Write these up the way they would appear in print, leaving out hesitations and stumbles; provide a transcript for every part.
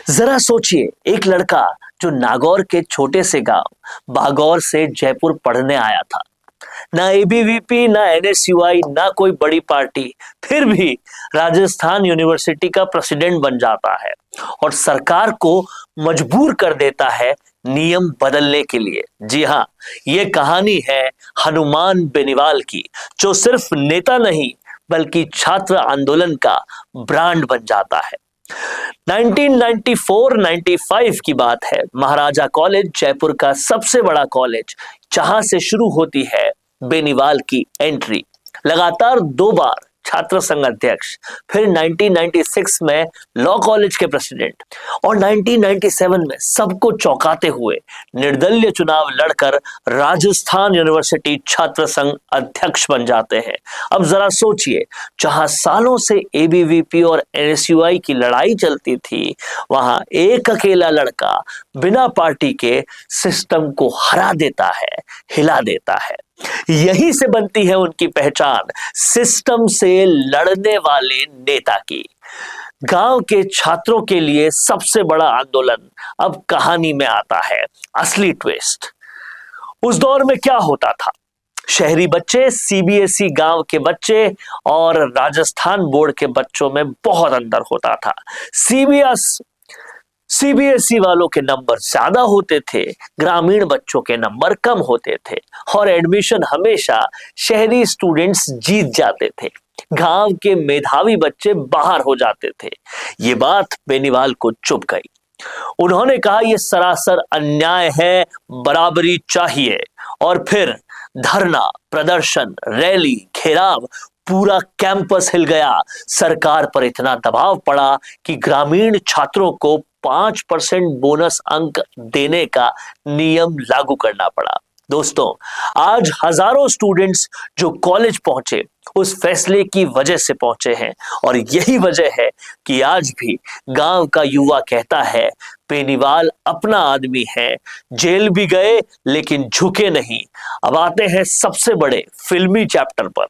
जरा सोचिए, एक लड़का जो नागौर के छोटे से गांव बागौर से जयपुर पढ़ने आया था। ना एबीवीपी, ना एनएसयूआई, ना कोई बड़ी पार्टी, फिर भी राजस्थान यूनिवर्सिटी का प्रेसिडेंट बन जाता है और सरकार को मजबूर कर देता है नियम बदलने के लिए। जी हाँ, ये कहानी है हनुमान बेनीवाल की, जो सिर्फ नेता नहीं बल्कि छात्र आंदोलन का ब्रांड बन जाता है। 1994-95 की बात है। महाराजा कॉलेज, जयपुर का सबसे बड़ा कॉलेज, जहां से शुरू होती है बेनीवाल की एंट्री। लगातार 2 बार छात्र संघ अध्यक्ष, फिर 1996 में लॉ कॉलेज के प्रेसिडेंट और 1997 में सबको चौंकाते हुए निर्दलीय चुनाव लड़कर राजस्थान यूनिवर्सिटी छात्र संघ अध्यक्ष बन जाते हैं। अब जरा सोचिए, जहां सालों से एबीवीपी और एनएसयूआई की लड़ाई चलती थी, वहां एक अकेला लड़का बिना पार्टी के सिस्टम को हरा देता है, हिला देता है। यहीं से बनती है उनकी पहचान, सिस्टम से लड़ने वाले नेता की। गांव के छात्रों के लिए सबसे बड़ा आंदोलन अब कहानी में आता है, असली ट्विस्ट। उस दौर में क्या होता था? शहरी बच्चे, सीबीएसई गांव के बच्चे और राजस्थान बोर्ड के बच्चों में बहुत अंतर होता था। सीबीएसई वालों के नंबर ज्यादा होते थे, ग्रामीण बच्चों के नंबर कम होते थे और एडमिशन हमेशा शहरी स्टूडेंट्स जीत जाते थे। गांव के मेधावी बच्चे बाहर हो जाते थे। ये बात बेनीवाल को चुभ गई। उन्होंने कहा, यह सरासर अन्याय है, बराबरी चाहिए। और फिर धरना, प्रदर्शन, रैली, घेराव, पूरा कैंपस हिल गया। सरकार पर इतना दबाव पड़ा कि ग्रामीण छात्रों को 5% बोनस अंक देने का नियम लागू करना पड़ा। दोस्तों, आज हजारों स्टूडेंट्स जो कॉलेज पहुंचे उस फैसले की वजह से पहुंचे हैं और यही वजह है कि आज भी गांव का युवा कहता है, बेनीवाल अपना आदमी है। जेल भी गए लेकिन झुके नहीं। अब आते हैं सबसे बड़े फिल्मी चैप्टर पर।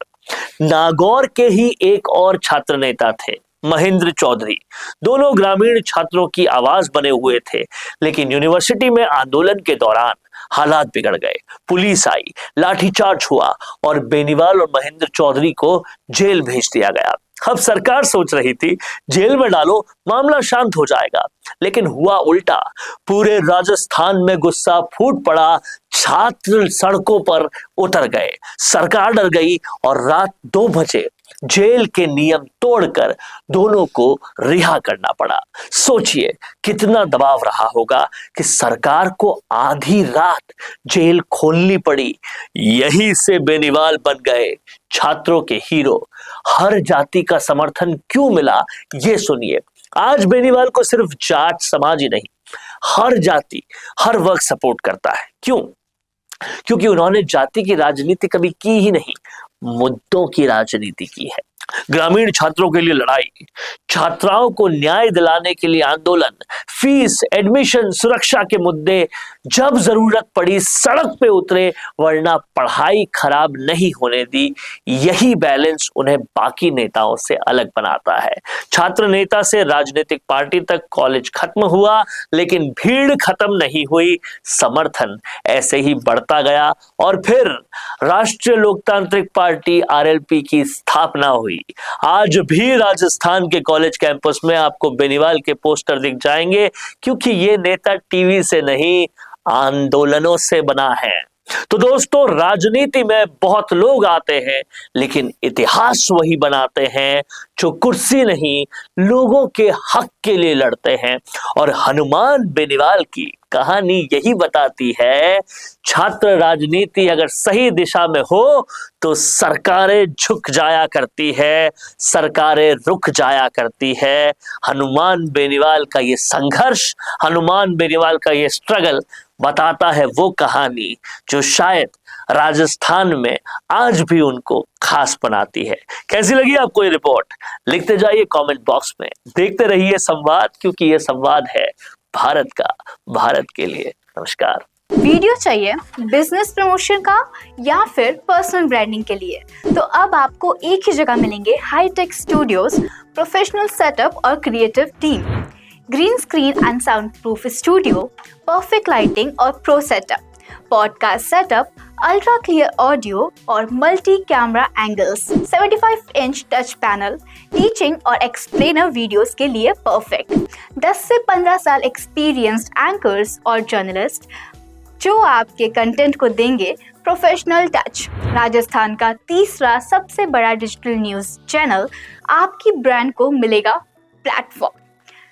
नागौर के ही एक और छात्र नेता थे, महेंद्र चौधरी। दोनों ग्रामीण छात्रों की आवाज बने हुए थे, लेकिन यूनिवर्सिटी में आंदोलन के दौरान हालात बिगड़ गए। पुलिस आई, लाठीचार्ज हुआ और बेनीवाल और महेंद्र चौधरी को जेल भेज दिया गया। अब सरकार सोच रही थी, जेल में डालो, मामला शांत हो जाएगा, लेकिन हुआ उल्टा। पूरे राजस्थान में गुस्सा फूट पड़ा, छात्र सड़कों पर उतर गए। सरकार डर गई और रात 2 बजे जेल के नियम तोड़कर दोनों को रिहा करना पड़ा। सोचिए कितना दबाव रहा होगा कि सरकार को आधी रात जेल खोलनी पड़ी। यहीं से बेनीवाल बन गए छात्रों के हीरो। हर जाति का समर्थन क्यों मिला, ये सुनिए। आज बेनीवाल को सिर्फ जाट समाज ही नहीं, हर जाति, हर वर्ग सपोर्ट करता है। क्यों? क्योंकि उन्होंने जाति की राजनीति कभी की ही नहीं, मुद्दों की राजनीति की है। ग्रामीण छात्रों के लिए लड़ाई, छात्राओं को न्याय दिलाने के लिए आंदोलन, फीस, एडमिशन, सुरक्षा के मुद्दे, जब जरूरत पड़ी सड़क पे उतरे, वरना पढ़ाई खराब नहीं होने दी। यही बैलेंस उन्हें बाकी नेताओं से अलग बनाता है। छात्र नेता से राजनीतिक पार्टी तक कॉलेज खत्म हुआ, लेकिन भीड़ खत्म नहीं हुई। समर्थन ऐसे ही बढ़ता गया और फिर राष्ट्रीय लोकतांत्रिक पार्टी आरएलपी की स्थापना हुई। आज भी राजस्थान के कॉलेज कैंपस में आपको बेनीवाल के पोस्टर दिख जाएंगे, क्योंकि ये नेता टीवी से नहीं, आंदोलनों से बना है। तो दोस्तों, राजनीति में बहुत लोग आते हैं, लेकिन इतिहास वही बनाते हैं जो कुर्सी नहीं, लोगों के हक के लिए लड़ते हैं। और हनुमान बेनीवाल की कहानी यही बताती है, छात्र राजनीति अगर सही दिशा में हो तो सरकारें झुक जाया करती है, सरकारें रुक जाया करती है। हनुमान बेनीवाल का ये संघर्ष, हनुमान बेनीवाल का ये स्ट्रगल बताता है वो कहानी जो शायद राजस्थान में आज भी उनको खास बनाती है। कैसी लगी आपको ये रिपोर्ट? लिखते जाइए कमेंट बॉक्स में। देखते रहिए संवाद, क्योंकि ये संवाद है भारत का, भारत के लिए। नमस्कार। वीडियो चाहिए बिजनेस प्रमोशन का या फिर पर्सनल ब्रांडिंग के लिए, तो अब आपको एक ही जगह मिलेंगे हाईटेक स्टूडियोज, प्रोफेशनल सेटअप और creative team. Green screen and sound proof studio, perfect lighting और pro setup, podcast setup, ultra clear audio और multi camera angles, 75 inch touch panel, teaching और एक्सप्लेनर वीडियोस के लिए परफेक्ट। 10 से 15 साल experienced anchors और journalist जो आपके कंटेंट को देंगे प्रोफेशनल टच। राजस्थान का तीसरा सबसे बड़ा डिजिटल न्यूज़ चैनल आपकी ब्रांड को मिलेगा प्लेटफॉर्म।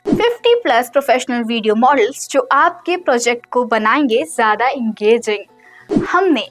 50+ प्रोफेशनल वीडियो मॉडल्स जो आपके प्रोजेक्ट को बनाएंगे ज़्यादा इंगेजिंग। हमने